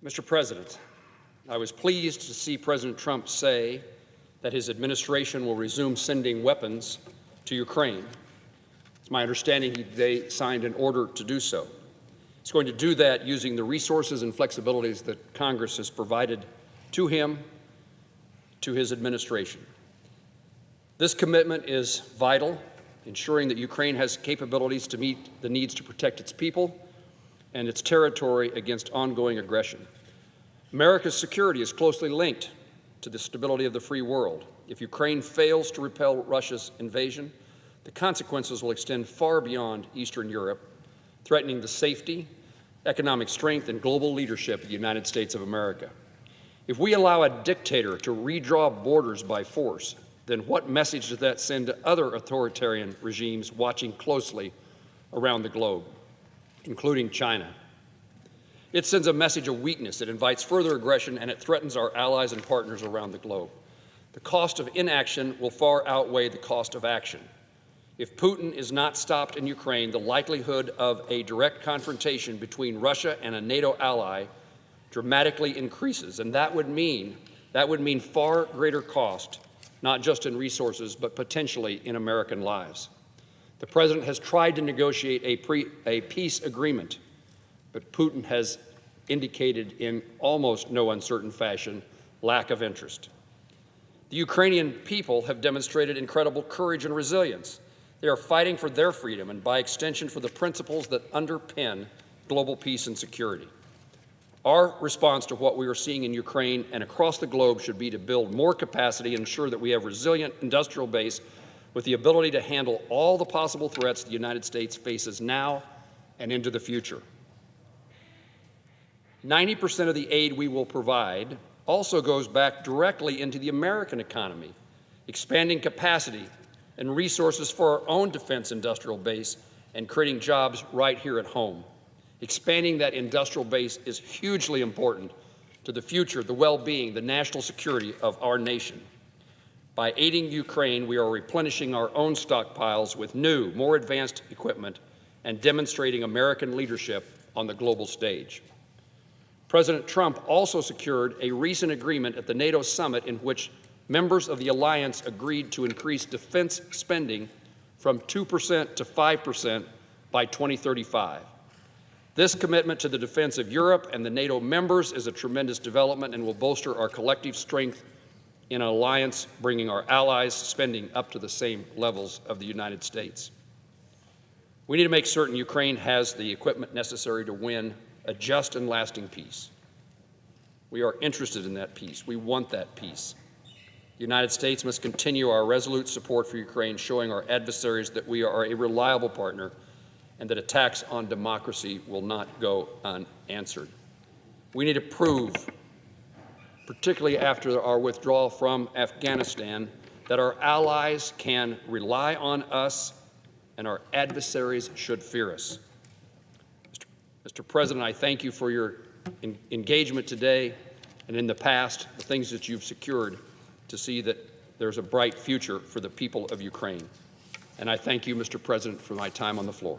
Mr. President, I was pleased to see President Trump say that his administration will resume sending weapons to Ukraine. It's my understanding they signed an order to do so. He's going to do that using the resources and flexibilities that Congress has provided to him, to his administration. This commitment is vital, ensuring that Ukraine has capabilities to meet the needs to protect its people and its territory against ongoing aggression. America's security is closely linked to the stability of the free world. If Ukraine fails to repel Russia's invasion, the consequences will extend far beyond Eastern Europe, threatening the safety, economic strength, and global leadership of the United States of America. If we allow a dictator to redraw borders by force, then what message does that send to other authoritarian regimes watching closely around the globe, including China? It sends a message of weakness, it invites further aggression, and it threatens our allies and partners around the globe. The cost of inaction will far outweigh the cost of action. If Putin is not stopped in Ukraine, the likelihood of a direct confrontation between Russia and a NATO ally dramatically increases, and that would mean far greater cost, not just in resources, but potentially in American lives. The President has tried to negotiate a peace agreement, but Putin has indicated in almost no uncertain fashion lack of interest. The Ukrainian people have demonstrated incredible courage and resilience. They are fighting for their freedom and, by extension, for the principles that underpin global peace and security. Our response to what we are seeing in Ukraine and across the globe should be to build more capacity and ensure that we have a resilient industrial base with the ability to handle all the possible threats the United States faces now and into the future. 90% of the aid we will provide also goes back directly into the American economy, expanding capacity and resources for our own defense industrial base and creating jobs right here at home. Expanding that industrial base is hugely important to the future, the well-being, the national security of our nation. By aiding Ukraine, we are replenishing our own stockpiles with new, more advanced equipment and demonstrating American leadership on the global stage. President Trump also secured a recent agreement at the NATO summit in which members of the alliance agreed to increase defense spending from 2% to 5% by 2035. This commitment to the defense of Europe and the NATO members is a tremendous development and will bolster our collective strength in an alliance, bringing our allies' spending up to the same levels of the United States. We need to make certain Ukraine has the equipment necessary to win a just and lasting peace. We are interested in that peace. We want that peace. The United States must continue our resolute support for Ukraine, showing our adversaries that we are a reliable partner and that attacks on democracy will not go unanswered. We need to prove, particularly after our withdrawal from Afghanistan, that our allies can rely on us and our adversaries should fear us. Mr. President, I thank you for your engagement today and in the past, the things that you've secured to see that there's a bright future for the people of Ukraine. And I thank you, Mr. President, for my time on the floor.